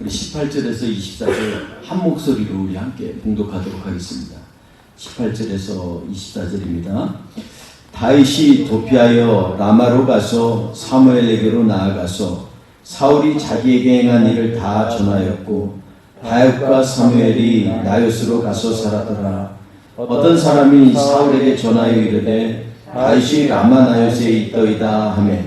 우리 18절에서 24절 한 목소리로 우리 함께 봉독하도록 하겠습니다. 18절에서 24절입니다. 다윗이 도피하여 라마로 가서 사무엘에게로 나아가서 사울이 자기에게 행한 일을 다 전하였고 다윗과 사무엘이 나요스로 가서 살았더라. 어떤 사람이 사울에게 전하여 이르되 다윗이 라마 나요스에 있더이다 하며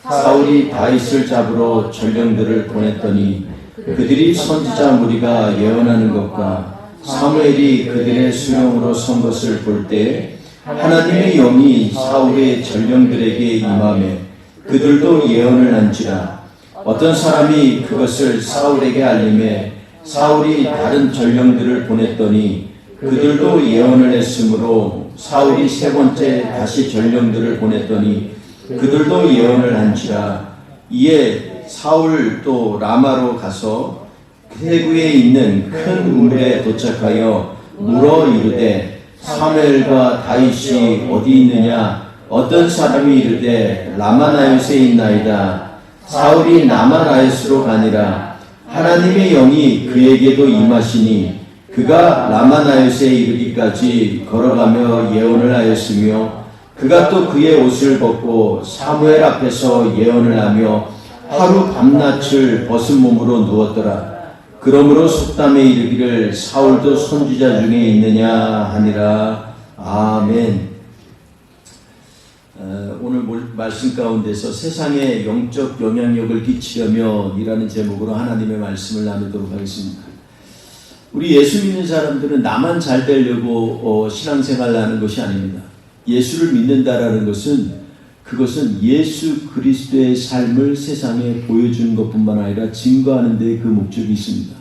사울이 다윗을 잡으러 전령들을 보냈더니 그들이 선지자 무리가 예언하는 것과 사무엘이 그들의 수령으로 선 것을 볼 때 하나님의 영이 사울의 전령들에게 임하며 그들도 예언을 한지라. 어떤 사람이 그것을 사울에게 알림해 사울이 다른 전령들을 보냈더니 그들도 예언을 했으므로 사울이 세 번째 다시 전령들을 보냈더니 그들도 예언을 한지라. 이에 사울도 라마로 가서 해구에 있는 큰 우물에 도착하여 물어 이르되 사무엘과 다윗이 어디 있느냐? 어떤 사람이 이르되 라마나요스에 있나이다. 사울이 라마나요스로 가니라. 하나님의 영이 그에게도 임하시니 그가 라마나요스에 이르기까지 걸어가며 예언을 하였으며 그가 또 그의 옷을 벗고 사무엘 앞에서 예언을 하며 하루 밤낮을 벗은 몸으로 누웠더라. 그러므로 속담에 이르기를 사울도 선지자 중에 있느냐 하니라. 아멘. 오늘 말씀 가운데서 세상에 영적 영향력을 끼치려며 이라는 제목으로 하나님의 말씀을 나누도록 하겠습니다. 우리 예수 믿는 사람들은 나만 잘 되려고 신앙생활을 하는 것이 아닙니다. 예수를 믿는다라는 것은 그것은 예수 그리스도의 삶을 세상에 보여주는 것뿐만 아니라 증거하는 데 그 목적이 있습니다.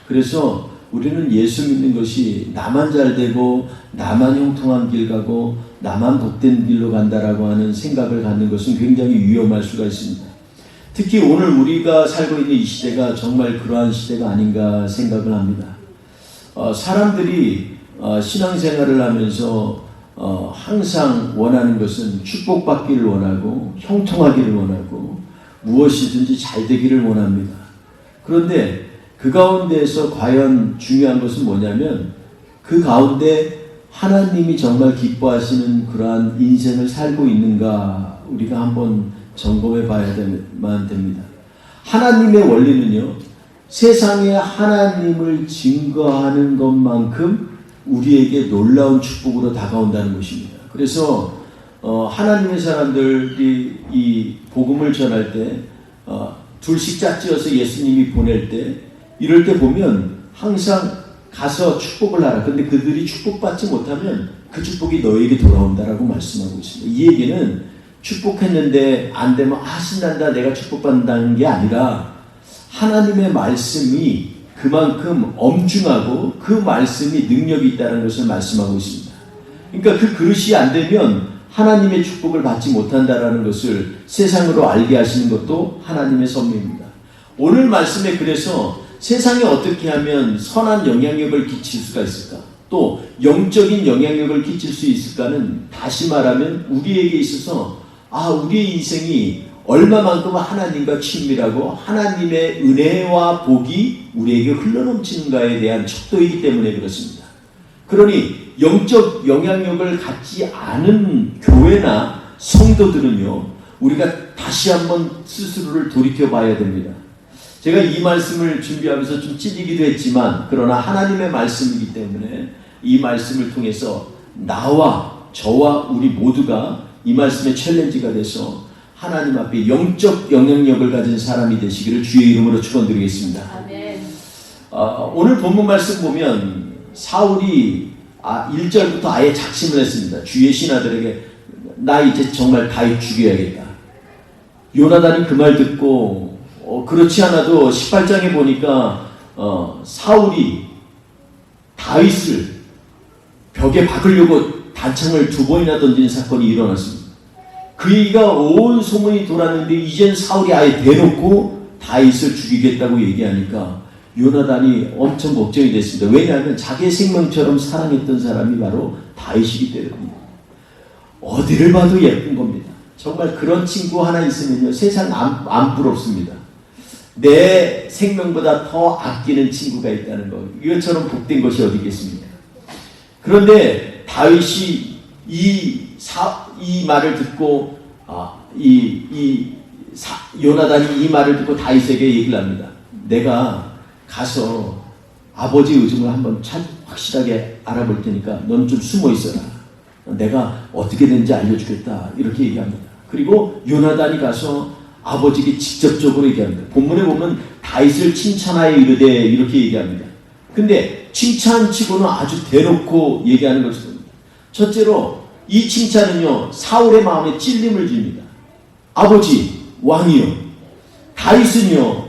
그래서 우리는 예수 믿는 것이 나만 잘 되고 나만 형통한 길 가고 나만 복된 길로 간다라고 하는 생각을 갖는 것은 굉장히 위험할 수가 있습니다. 특히 오늘 우리가 살고 있는 이 시대가 정말 그러한 시대가 아닌가 생각을 합니다. 사람들이 신앙생활을 하면서 항상 원하는 것은 축복받기를 원하고 형통하기를 원하고 무엇이든지 잘 되기를 원합니다. 그런데 그 가운데에서 과연 중요한 것은 뭐냐면 그 가운데 하나님이 정말 기뻐하시는 그러한 인생을 살고 있는가 우리가 한번 점검해 봐야만 됩니다. 하나님의 원리는요, 세상에 하나님을 증거하는 것만큼 우리에게 놀라운 축복으로 다가온다는 것입니다. 그래서 하나님의 사람들이 이 복음을 전할 때 둘씩 짝지어서 예수님이 보낼 때 이럴 때 보면 항상 가서 축복을 하라. 근데 그들이 축복받지 못하면 그 축복이 너에게 돌아온다라고 말씀하고 있습니다. 이 얘기는 축복했는데 안 되면 신난다 내가 축복받는다는 게 아니라 하나님의 말씀이 그만큼 엄중하고 그 말씀이 능력이 있다는 것을 말씀하고 있습니다. 그러니까 그 그릇이 안 되면 하나님의 축복을 받지 못한다는 것을 세상으로 알게 하시는 것도 하나님의 섭리입니다. 오늘 말씀에 그래서 세상에 어떻게 하면 선한 영향력을 끼칠 수가 있을까? 또 영적인 영향력을 끼칠 수 있을까는 다시 말하면 우리에게 있어서 우리의 인생이 얼마만큼 하나님과 친밀하고 하나님의 은혜와 복이 우리에게 흘러넘치는가에 대한 척도이기 때문에 그렇습니다. 그러니 영적 영향력을 갖지 않은 교회나 성도들은요, 우리가 다시 한번 스스로를 돌이켜 봐야 됩니다. 제가 이 말씀을 준비하면서 좀 찔리기도 했지만 그러나 하나님의 말씀이기 때문에 이 말씀을 통해서 저와 우리 모두가 이 말씀의 챌린지가 돼서 하나님 앞에 영적 영향력을 가진 사람이 되시기를 주의 이름으로 축원드리겠습니다. 아멘. 오늘 본문 말씀 보면 사울이 1절부터 아예 작심을 했습니다. 주의 신하들에게 나 이제 정말 다윗 죽여야겠다. 요나단이 그 말 듣고 그렇지 않아도 18장에 보니까 사울이 다윗을 벽에 박으려고 단창을 2번이나 던진 사건이 일어났습니다. 그 얘기가 온 소문이 돌았는데 이젠 사울이 아예 대놓고 다윗을 죽이겠다고 얘기하니까 요나단이 엄청 걱정이 됐습니다. 왜냐하면 자기의 생명처럼 사랑했던 사람이 바로 다윗이기 때문입니다. 어디를 봐도 예쁜 겁니다. 정말 그런 친구 하나 있으면요 세상 안 부럽습니다. 내 생명보다 더 아끼는 친구가 있다는 것. 이것처럼 복된 것이 어디 있겠습니까? 그런데 다윗이 이 말을 듣고 요나단이 이 말을 듣고 다윗에게 얘기를 합니다. 내가 가서 아버지 의중을 한번 확실하게 알아볼 테니까 넌 좀 숨어 있어라. 내가 어떻게 되는지 알려주겠다. 이렇게 얘기합니다. 그리고 요나단이 가서 아버지에게 직접적으로 얘기합니다. 본문에 보면 다윗을 칭찬하여 이르되 이렇게 얘기합니다. 근데 칭찬치고는 아주 대놓고 얘기하는 것입니다. 첫째로 이 칭찬은요, 사울의 마음에 찔림을 줍니다. 아버지, 왕이요, 다윗은요,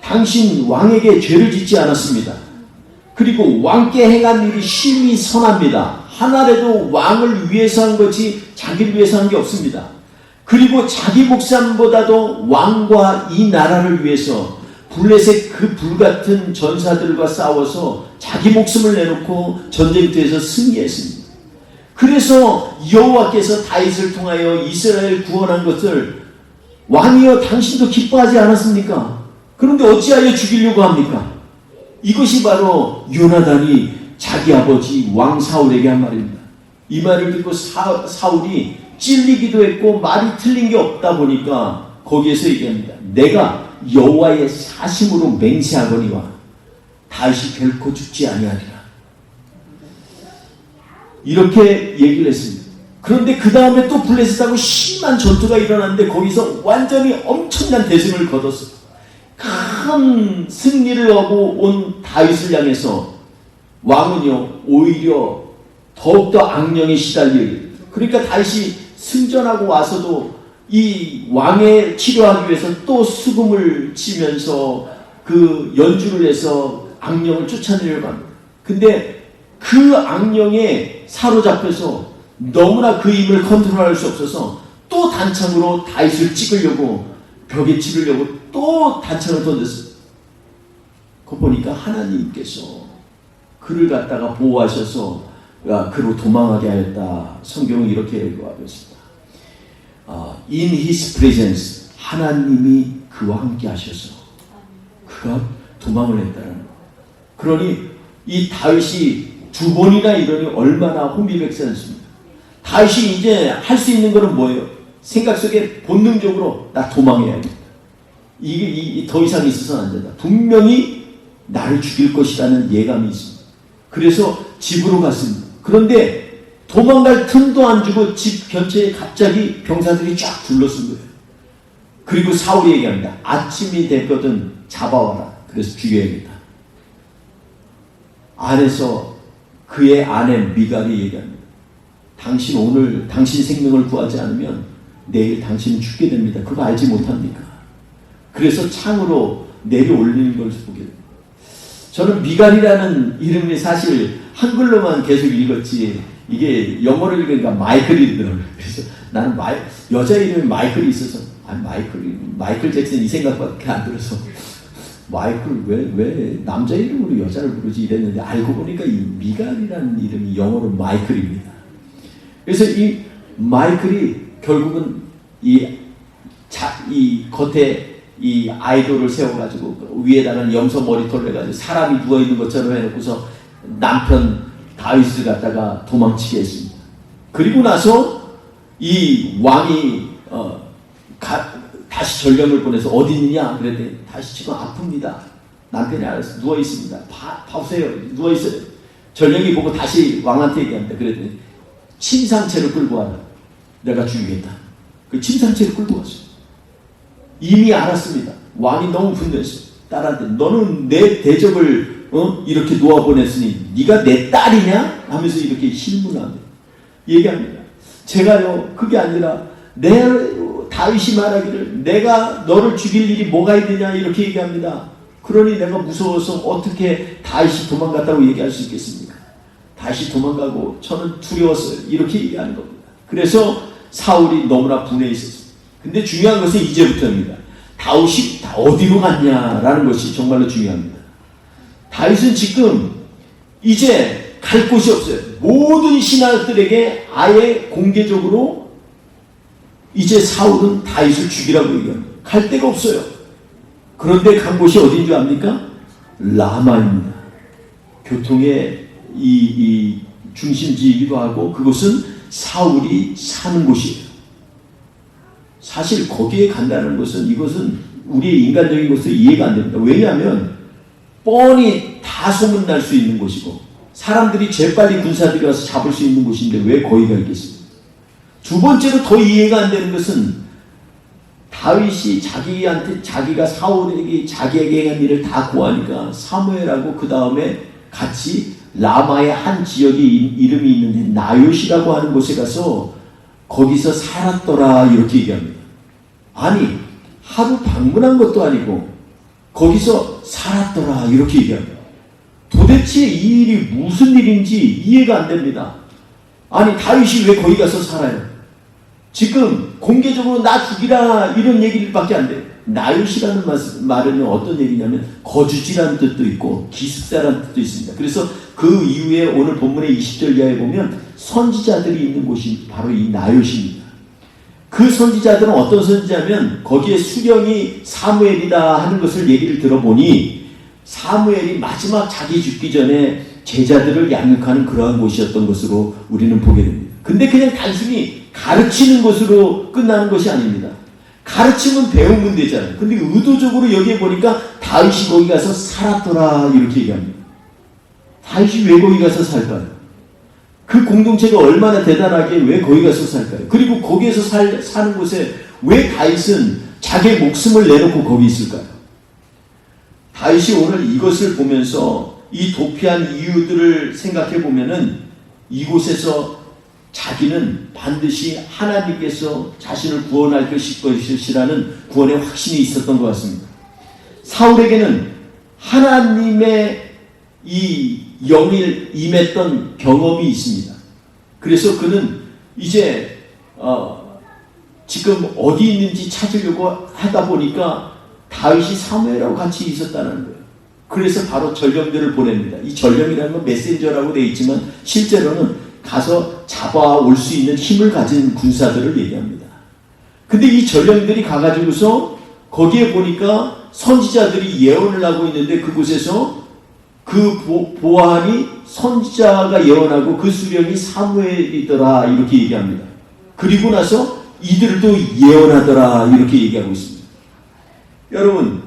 당신 왕에게 죄를 짓지 않았습니다. 그리고 왕께 행한 일이 심히 선합니다. 하나라도 왕을 위해서 한 것이 자기를 위해서 한 게 없습니다. 그리고 자기 목숨보다도 왕과 이 나라를 위해서 블레셋 그 불같은 전사들과 싸워서 자기 목숨을 내놓고 전쟁터에서 승리했습니다. 그래서 여호와께서 다윗을 통하여 이스라엘 구원한 것을 왕이여 당신도 기뻐하지 않았습니까? 그런데 어찌하여 죽이려고 합니까? 이것이 바로 요나단이 자기 아버지 왕 사울에게 한 말입니다. 이 말을 듣고 사울이 찔리기도 했고 말이 틀린 게 없다 보니까 거기에서 얘기합니다. 내가 여호와의 사심으로 맹세하거니와 다윗이 결코 죽지 아니하리라. 이렇게 얘기를 했습니다. 그런데 그 다음에 또 블레셋하고 심한 전투가 일어났는데 거기서 완전히 엄청난 대승을 거뒀어요. 큰 승리를 하고 온 다윗을 향해서 왕은요 오히려 더욱더 악령에 시달려. 그러니까 다윗이 승전하고 와서도 이 왕의 치료하기 위해서 또 수금을 치면서 그 연주를 해서 악령을 쫓아내려고 합니다. 근데 그 악령에 사로잡혀서 너무나 그 힘을 컨트롤할 수 없어서 또 단창으로 다윗을 찍으려고 벽에 치르려고 또 단창을 던졌어요. 그거 보니까 하나님께서 그를 갖다가 보호하셔서 그로 도망하게 하였다. 성경은 이렇게 얘기하고 있습니다. In His presence 하나님이 그와 함께 하셔서 그가 도망을 했다는 거. 그러니 이 다윗이 두 번이나 이러니 얼마나 혼비백산했습니다. 다윗이 이제 할 수 있는 것은 뭐예요? 생각 속에 본능적으로 나 도망해야겠다. 이게 더 이상 있어서는 안 된다. 분명히 나를 죽일 것이라는 예감이 있습니다. 그래서 집으로 갔습니다. 그런데 도망갈 틈도 안 주고 집 근처에 갑자기 병사들이 쫙 둘러쓴 거예요. 그리고 사울이 얘기합니다. 아침이 됐거든 잡아와라. 그래서 죽여야겠다. 안에서 그의 아내 미갈이 얘기합니다. 당신 오늘 당신 생명을 구하지 않으면 내일 당신은 죽게 됩니다. 그거 알지 못합니까? 그래서 창으로 내려올리는 걸 보게 됩니다. 저는 미갈이라는 이름이 사실 한글로만 계속 읽었지 이게 영어로 읽으니까 마이클이더라고요. 그래서 나는 여자 이름이 마이클이 있어서 마이클 잭슨 이 생각밖에 안 들어서 마이클 왜 남자 이름으로 여자를 부르지 이랬는데 알고 보니까 이 미갈이라는 이름이 영어로 마이클입니다. 그래서 이 마이클이 결국은 이 겉에 이 아이돌을 세워가지고 위에다가 염소 머리털을 해가지고 사람이 누워있는 것처럼 해놓고서 남편 다윗을 갖다가 도망치게 했습니다. 그리고 나서 이 왕이 다시 전령을 보내서 어디 있느냐 그랬더니 다시 지금 아픕니다. 남편이 알아서 누워있습니다. 봐보세요. 누워있어요. 전령이 보고 다시 왕한테 얘기합니다. 그랬더니 침상체를 끌고 와라. 내가 죽이겠다. 그 침상체를 끌고 왔어요. 이미 알았습니다. 왕이 너무 분노했어요. 딸한테 너는 내 대적을 이렇게 놓아보냈으니 네가 내 딸이냐? 하면서 이렇게 신문합니다. 얘기합니다. 제가요 그게 아니라 다윗이 말하기를 내가 너를 죽일 일이 뭐가 있느냐 이렇게 얘기합니다. 그러니 내가 무서워서 어떻게 다윗이 도망갔다고 얘기할 수 있겠습니까? 다윗이 도망가고 저는 두려웠어요. 이렇게 얘기하는 겁니다. 그래서 사울이 너무나 분해 있었어요. 근데 중요한 것은 이제부터입니다. 다윗이 어디로 갔냐라는 것이 정말로 중요합니다. 다윗은 지금 이제 갈 곳이 없어요. 모든 신하들에게 아예 공개적으로 이제 사울은 다윗을 죽이라고 얘기합니다. 갈 데가 없어요. 그런데 간 곳이 어디인 줄 압니까? 라마입니다. 교통의 이 중심지이기도 하고 그곳은 사울이 사는 곳이에요. 사실 거기에 간다는 것은 이것은 우리의 인간적인 것으로 이해가 안 됩니다. 왜냐하면 뻔히 다 소문날 수 있는 곳이고 사람들이 재빨리 군사들이 와서 잡을 수 있는 곳인데 왜 거기가 있겠습니까? 두 번째로 더 이해가 안 되는 것은 다윗이 자기가 사울에게 자기에게 한 일을 다 고하니까 사무엘하고 그 다음에 같이 라마의 한 지역에 이름이 있는데 나요시라고 하는 곳에 가서 거기서 살았더라 이렇게 얘기합니다. 아니 하루 방문한 것도 아니고 거기서 살았더라 이렇게 얘기합니다. 도대체 이 일이 무슨 일인지 이해가 안 됩니다. 아니 다윗이 왜 거기 가서 살아요? 지금 공개적으로 나 죽이라 이런 얘기밖에 안 돼요. 나요시라는 말은 어떤 얘기냐면 거주지라는 뜻도 있고 기숙사라는 뜻도 있습니다. 그래서 그 이후에 오늘 본문의 20절 이하에 보면 선지자들이 있는 곳이 바로 이 나요시입니다. 그 선지자들은 어떤 선지자면 거기에 수령이 사무엘이다 하는 것을 얘기를 들어보니 사무엘이 마지막 자기 죽기 전에 제자들을 양육하는 그러한 곳이었던 것으로 우리는 보게 됩니다. 근데 그냥 단순히 가르치는 것으로 끝나는 것이 아닙니다. 가르치면 배우면 되잖아요. 근데 의도적으로 여기에 보니까 다윗이 거기 가서 살았더라 이렇게 얘기합니다. 다윗이 왜 거기 가서 살까요? 그 공동체가 얼마나 대단하게 왜 거기 가서 살까요? 그리고 거기에서 사는 곳에 왜 다윗은 자기의 목숨을 내놓고 거기 있을까요? 다윗이 오늘 이것을 보면서 이 도피한 이유들을 생각해 보면은 이곳에서 자기는 반드시 하나님께서 자신을 구원할 것이라는 구원의 확신이 있었던 것 같습니다. 사울에게는 하나님의 이 영이 임했던 경험이 있습니다. 그래서 그는 이제 지금 어디 있는지 찾으려고 하다 보니까 다윗이 사무엘하고 같이 있었다는 거예요. 그래서 바로 전령들을 보냅니다. 이 전령이라는 건 메신저라고 되어 있지만 실제로는 가서 잡아올 수 있는 힘을 가진 군사들을 얘기합니다. 근데 이 전령들이 가가지고서 거기에 보니까 선지자들이 예언을 하고 있는데 그곳에서 그 보안이 선지자가 예언하고 그 수령이 사무엘이더라 이렇게 얘기합니다. 그리고 나서 이들도 예언하더라 이렇게 얘기하고 있습니다. 여러분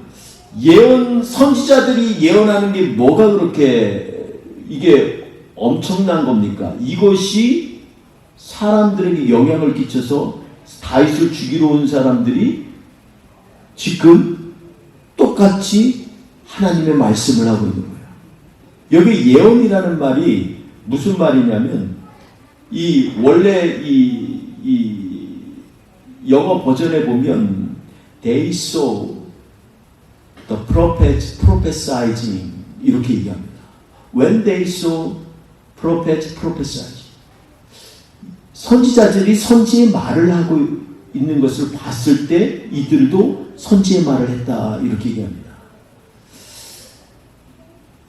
선지자들이 예언하는 게 뭐가 그렇게 이게 엄청난 겁니까? 이것이 사람들에게 영향을 끼쳐서 다윗을 죽이러 온 사람들이 지금 똑같이 하나님의 말씀을 하고 있는 거예요. 여기 예언이라는 말이 무슨 말이냐면 원래 이 영어 버전에 보면 they saw the prophets prophesying 이렇게 얘기합니다. When they saw prophets prophesied. 선지자들이 선지의 말을 하고 있는 것을 봤을 때 이들도 선지의 말을 했다 이렇게 얘기합니다.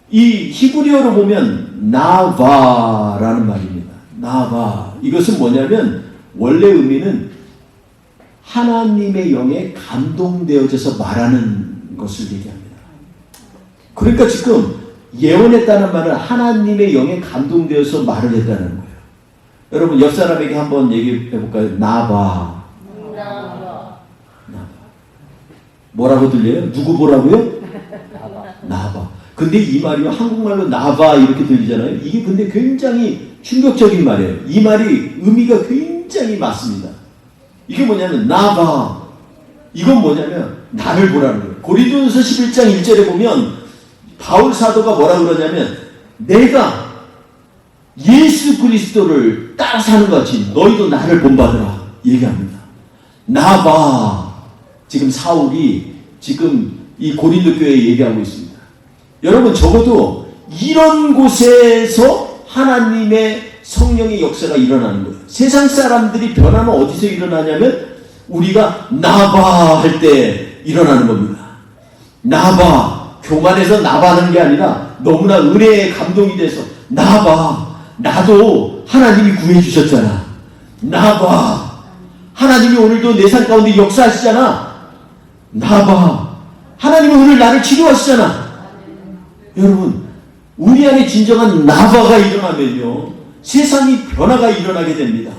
이 히브리어로 보면 나바라는 말입니다. 나바. 이것은 뭐냐면 원래 의미는 하나님의 영에 감동되어져서 말하는 것을 얘기합니다. 그러니까 지금 예언했다는 말은 하나님의 영에 감동되어서 말을 했다는 거예요. 여러분 옆 사람에게 한번 얘기해 볼까요? 나봐. 뭐라고 들려요? 누구 보라고요? 나봐. 근데 이 말이 한국말로 나봐 이렇게 들리잖아요. 이게 근데 굉장히 충격적인 말이에요. 이 말이 의미가 굉장히 맞습니다. 이게 뭐냐면 나봐. 이건 뭐냐면 나를 보라는 거예요. 고린도전서 11장 1절에 보면 바울 사도가 뭐라 그러냐면 내가 예수 그리스도를 따라 사는 것 같이 너희도 나를 본받으라 얘기합니다. 나봐. 지금 사울이 지금 이 고린도 교회에 얘기하고 있습니다. 여러분 적어도 이런 곳에서 하나님의 성령의 역사가 일어나는 거예요. 세상 사람들이 변화는 어디서 일어나냐면 우리가 나봐 할 때 일어나는 겁니다. 나봐. 교만해서 나봐하는 게 아니라 너무나 은혜에 감동이 돼서 나봐. 나도 하나님이 구해주셨잖아. 나봐. 하나님이 오늘도 내 삶 가운데 역사하시잖아. 나봐. 하나님은 오늘 나를 치료하시잖아. 여러분, 우리 안에 진정한 나바가 일어나면요, 세상이 변화가 일어나게 됩니다.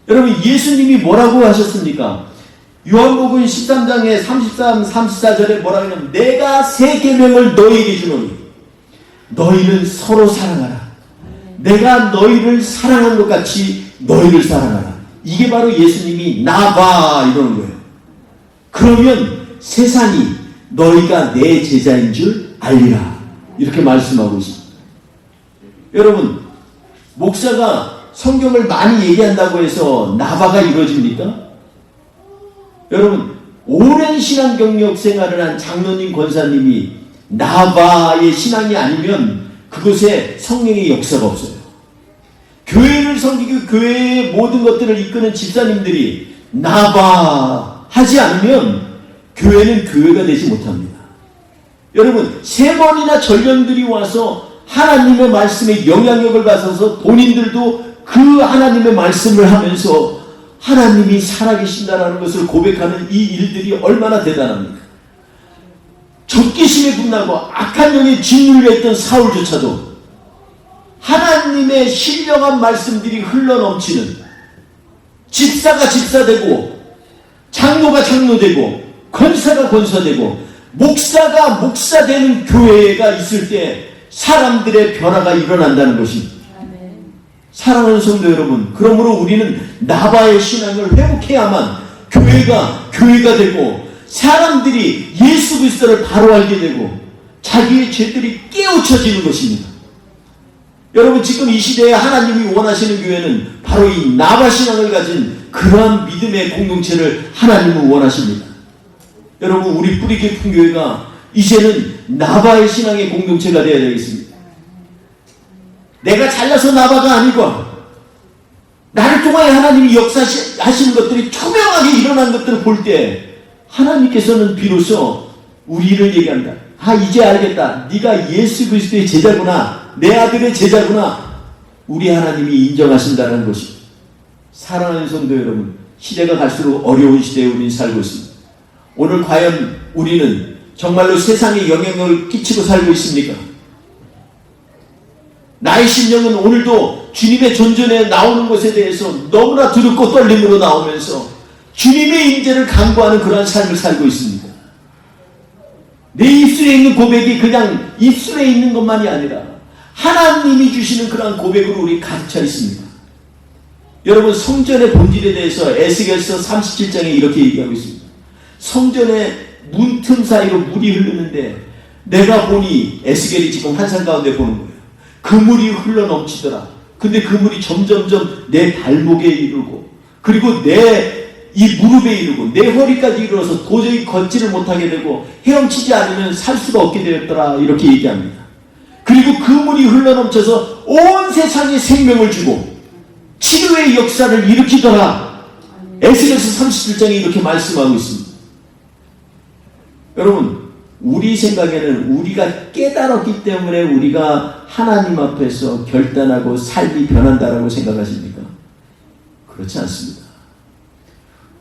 여러분, 예수님이 뭐라고 하셨습니까? 요한복음 13장에 33, 34절에 뭐라고 하냐면, 내가 새 계명을 너희에게 주노니 너희는 서로 사랑하라. 내가 너희를 사랑한 것 같이 너희를 사랑하라. 이게 바로 예수님이 나봐 이러는 거예요. 그러면 세상이 너희가 내 제자인 줄 알리라. 이렇게 말씀하고 있습니다. 여러분, 목사가 성경을 많이 얘기한다고 해서 나바가 이루어집니까? 여러분, 오랜 신앙 경력 생활을 한 장로님, 권사님이 나바의 신앙이 아니면 그곳에 성령의 역사가 없어요. 교회를 섬기고 교회의 모든 것들을 이끄는 집사님들이 나바 하지 않으면 교회는 교회가 되지 못합니다. 여러분, 3번이나 전령들이 와서 하나님의 말씀에 영향력을 받아서 본인들도 그 하나님의 말씀을 하면서 하나님이 살아계신다는 것을 고백하는 이 일들이 얼마나 대단합니까? 적개심에 분나고 악한 영에 짓눌려 있던 사울조차도 하나님의 신령한 말씀들이 흘러넘치는, 집사가 집사되고 장로가 장로되고 권사가 권사되고 목사가 목사되는 교회가 있을 때 사람들의 변화가 일어난다는 것입니다. 사랑하는 성도 여러분, 그러므로 우리는 나바의 신앙을 회복해야만 교회가 되고 사람들이 예수 그리스도를 바로 알게 되고 자기의 죄들이 깨우쳐지는 것입니다. 여러분, 지금 이 시대에 하나님이 원하시는 교회는 바로 이 나바 신앙을 가진 그러한 믿음의 공동체를 하나님은 원하십니다. 여러분, 우리 뿌리 깊은 교회가 이제는 나바의 신앙의 공동체가 되어야 되겠습니다. 내가 잘나서 나바가 아니고 나를 통하여 하나님이 역사하시는 것들이 투명하게 일어난 것들을 볼 때 하나님께서는 비로소 우리를 얘기한다. 아, 이제 알겠다. 네가 예수 그리스도의 제자구나. 내 아들의 제자구나. 우리 하나님이 인정하신다는 것입니다. 사랑하는 성도 여러분, 시대가 갈수록 어려운 시대에 우리는 살고 있습니다. 오늘 과연 우리는 정말로 세상에 영향력을 끼치고 살고 있습니까? 나의 심령은 오늘도 주님의 존전에 나오는 것에 대해서 너무나 두렵고 떨림으로 나오면서 주님의 임재를 간구하는 그러한 삶을 살고 있습니다. 내 입술에 있는 고백이 그냥 입술에 있는 것만이 아니라 하나님이 주시는 그러한 고백으로 우리 가득 차 있습니다. 여러분, 성전의 본질에 대해서 에스겔서 37장에 이렇게 얘기하고 있습니다. 성전의 문틈 사이로 물이 흐르는데 내가 보니, 에스겔이 지금 환상 가운데 보는 거예요. 그 물이 흘러 넘치더라. 근데 그 물이 점점점 내 발목에 이르고 그리고 내 이 무릎에 이르고 내 허리까지 이르러서 도저히 걷지를 못하게 되고 헤엄치지 않으면 살 수가 없게 되었더라. 이렇게 얘기합니다. 그리고 그 물이 흘러넘쳐서 온 세상에 생명을 주고 치료의 역사를 일으키더라. 에스겔서 37장에 이렇게 말씀하고 있습니다. 여러분, 우리 생각에는 우리가 깨달았기 때문에 우리가 하나님 앞에서 결단하고 삶이 변한다라고 생각하십니까? 그렇지 않습니다.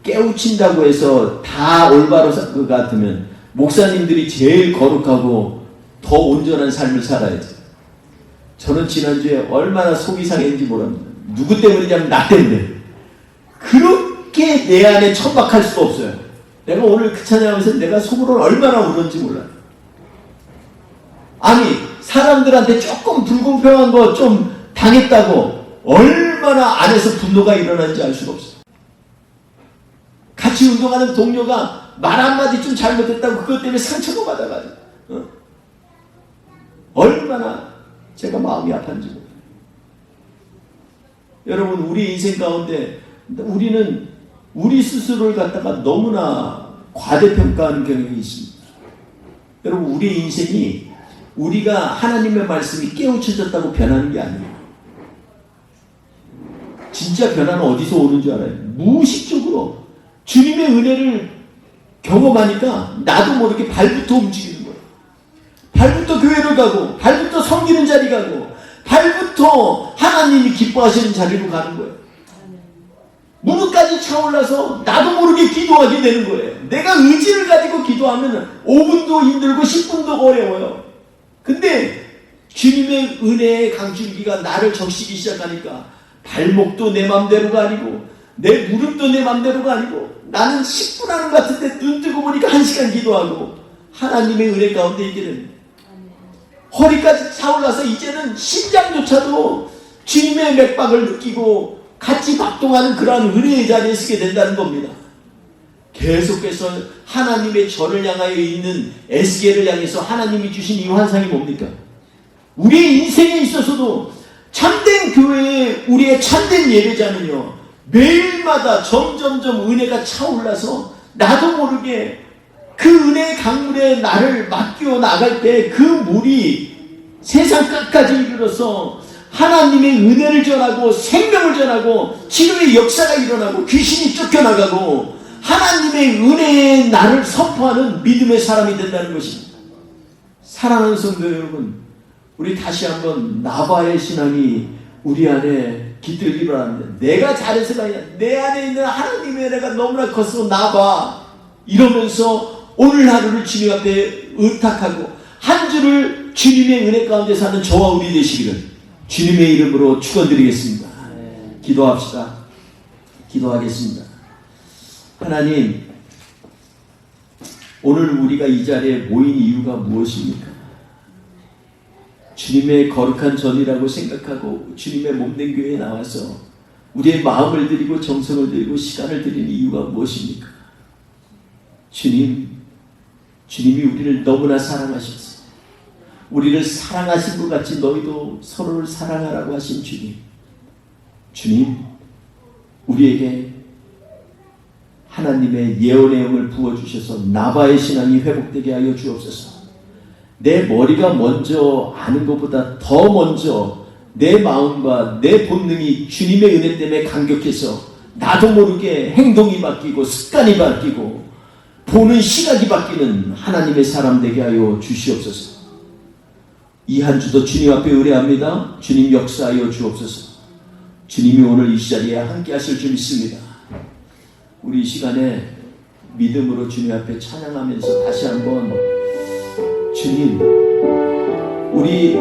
깨우친다고 해서 다 올바로 살 것 같으면 목사님들이 제일 거룩하고 더 온전한 삶을 살아야죠. 저는 지난주에 얼마나 속이 상했는지 모릅니다. 누구 때문이냐면 나 때문에. 그렇게 내 안에 천박할 수가 없어요. 내가 오늘 그 찬양하면서 내가 속으로 얼마나 울었는지 몰라요. 아니, 사람들한테 조금 불공평한 거 좀 당했다고 얼마나 안에서 분노가 일어나는지 알 수가 없어요. 같이 운동하는 동료가 말 한마디 좀 잘못했다고 그것 때문에 상처가 받아가지고 얼마나 제가 마음이 아팠는지 몰라요. 여러분, 우리 인생 가운데 우리는 우리 스스로를 갖다가 너무나 과대평가하는 경향이 있습니다. 여러분, 우리 인생이 우리가 하나님의 말씀이 깨우쳐졌다고 변하는 게 아니에요. 진짜 변화는 어디서 오는 줄 알아요? 무의식적으로 주님의 은혜를 경험하니까 나도 모르게 발부터 움직이는 거예요. 발부터 교회를 가고 발부터 섬기는 자리 가고 발부터 하나님이 기뻐하시는 자리로 가는 거예요. 무릎까지 차올라서 나도 모르게 기도하게 되는 거예요. 내가 의지를 가지고 기도하면 5분도 힘들고 10분도 어려워요. 근데 주님의 은혜의 강줄기가 나를 적시기 시작하니까 발목도 내 맘대로가 아니고 내 무릎도 내 맘대로가 아니고 나는 10분 하는 것 같은데 눈 뜨고 보니까 1시간 기도하고 하나님의 은혜 가운데 있게 됩니다. 허리까지 차올라서 이제는 심장조차도 주님의 맥박을 느끼고 같이 박동하는 그러한 은혜의 자리에 서게 된다는 겁니다. 계속해서 하나님의 저를 향하여 있는 에스겔을 향해서 하나님이 주신 이 환상이 뭡니까? 우리의 인생에 있어서도 참된 교회에 우리의 참된 예배자는요, 매일마다 점점점 은혜가 차올라서 나도 모르게 그 은혜의 강물에 나를 맡겨 나갈 때 그 물이 세상 끝까지 이르러서 하나님의 은혜를 전하고 생명을 전하고 치료의 역사가 일어나고 귀신이 쫓겨나가고 하나님의 은혜에 나를 선포하는 믿음의 사람이 된다는 것입니다. 사랑하는 성도 여러분, 우리 다시 한번 나바의 신앙이 우리 안에 깃들기를 바랍니다. 내가 잘해서가 아니라 내 안에 있는 하나님의 은혜가 너무나 커서 나봐 이러면서 오늘 하루를 주님 앞에 의탁하고 한 주를 주님의 은혜 가운데 사는 저와 우리 되시기를 주님의 이름으로 축원드리겠습니다. 기도합시다. 기도하겠습니다. 하나님, 오늘 우리가 이 자리에 모인 이유가 무엇입니까? 주님의 거룩한 전이라고 생각하고 주님의 몸된 교회에 나와서 우리의 마음을 드리고 정성을 드리고 시간을 드리는 이유가 무엇입니까? 주님이 우리를 너무나 사랑하셔서 우리를 사랑하신 것 같이 너희도 서로를 사랑하라고 하신 주님, 우리에게 하나님의 예언의 영을 부어주셔서 나바의 신앙이 회복되게 하여 주옵소서. 내 머리가 먼저 아는 것보다 더 먼저 내 마음과 내 본능이 주님의 은혜 때문에 감격해서 나도 모르게 행동이 바뀌고 습관이 바뀌고 보는 시각이 바뀌는 하나님의 사람 되게 하여 주시옵소서. 이 한 주도 주님 앞에 의뢰합니다. 주님 역사하여 주옵소서. 주님이 오늘 이 자리에 함께 하실 줄 믿습니다. 우리 이 시간에 믿음으로 주님 앞에 찬양하면서 다시 한번 주님, 우리를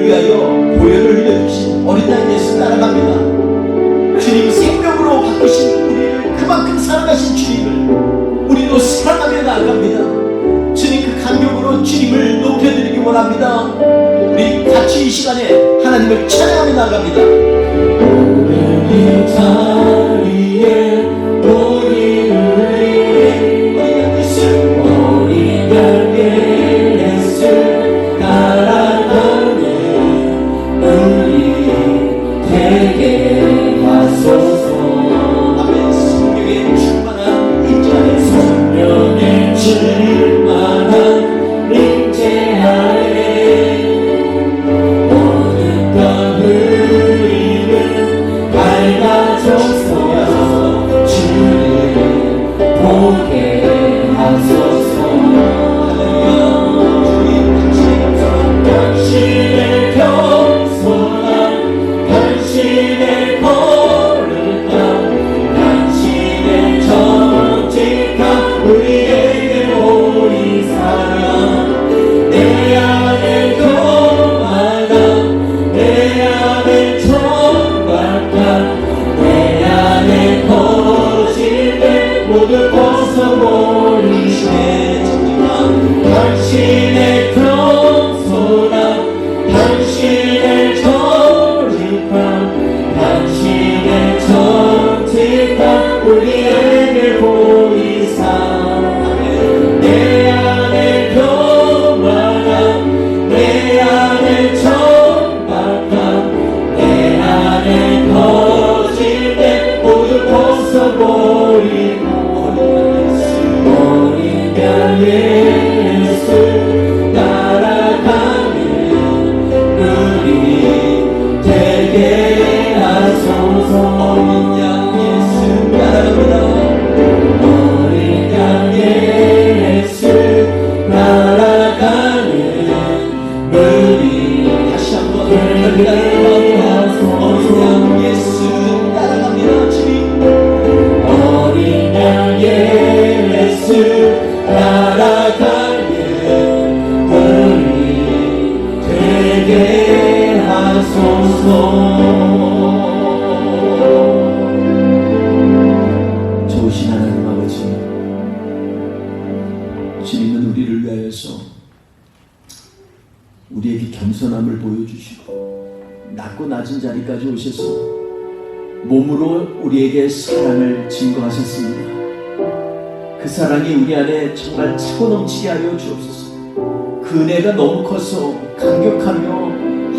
위하여 보혈을 흘려주신 어린 양 예수 따라갑니다. 주님 생명으로 바꾸신 우리를 그만큼 사랑하신 주님을 우리도 사랑하며 나아갑니다. 주님 그 감격으로 주님을 높여드리기 원합니다. 우리 같이 이 시간에 하나님을 찬양하며 나아갑니다. 오늘 이 자리에 우리를 위해 어린 양 예수 따라가는 우리 되게 하소서. 아멘. 성령의 충만한 임재, 성령의 충만한 임재 아래 모든 것 우리는 밝아져서 주를 보게 하소서. 당신의 겸손함, 당신의 거룩함, 당신의 정직함 우리에게 보이사라. 내 안에 교만함, 내 안에 정박함, 내 안에 거짓을 모두 벗어버리시네. 당신의 겸손함, 당신의 거룩함, 당신의 정직함 우리에게 보이사. 내 안에 교만함, 내 안에 정박함, 내 안에 거짓을 모두 벗어버리고 어린 양 예수 따라가는 우리 되게 하소서. 어린 양 예수 따라갑니다. 어린 양 예수 따라가는 우리 다시 한번 어린 양 예수 따라갑니다. 주님 사랑함을 보여주시고 낮고 낮은 자리까지 오셔서 몸으로 우리에게 사랑을 증거하셨습니다. 그 사랑이 우리 안에 정말 차고 넘치게 하여 주옵소서. 그 은혜가 너무 커서 감격하며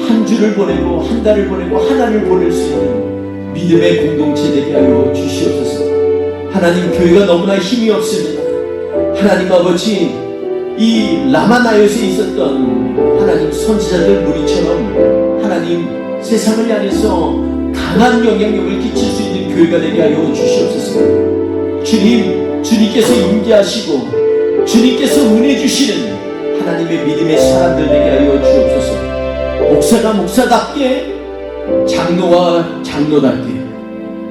한 주를 보내고 한 달을 보내고 하나를 보낼 수 있는 믿음의 공동체 되게 하여 주시옵소서. 하나님, 교회가 너무나 힘이 없습니다. 하나님 아버지, 이 라마나요스에 있었던 하나님 선지자들 무리처럼 하나님 세상을 향해서 강한 영향력을 끼칠 수 있는 교회가 되게 하여 주시옵소서. 주님, 주님께서 임재하시고 주님께서 은혜 주시는 하나님의 믿음의 사람들 되게 하여 주옵소서. 목사가 목사답게, 장로와 장로답게,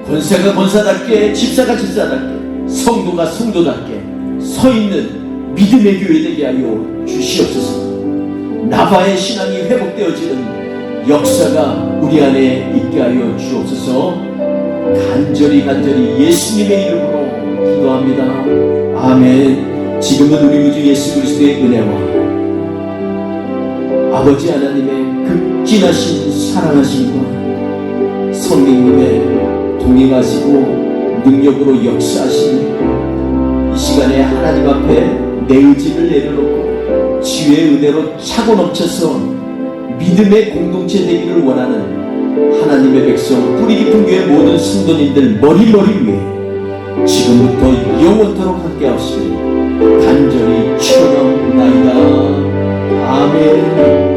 권사가 권사답게, 집사가 집사답게, 성도가 성도답게 서 있는 믿음의 교회 되게 하여 주시옵소서. 나바의 신앙이 회복되어지는 역사가 우리 안에 있게 하여 주옵소서. 간절히 예수님의 이름으로 기도합니다. 아멘. 지금은 우리 구주 예수 그리스도의 은혜와 아버지 하나님의 극진하신 사랑하심과 성령님의 동행하시고 능력으로 역사하시는 이 시간에 하나님 앞에 내 의지를 내려놓고 지혜의 은혜로 차고 넘쳐서 믿음의 공동체 되기를 원하는 하나님의 백성, 뿌리 깊은 교회 모든 성도님들 머리 위에 지금부터 영원토록 함께 하시길 간절히 축원하옵나이다. 아멘.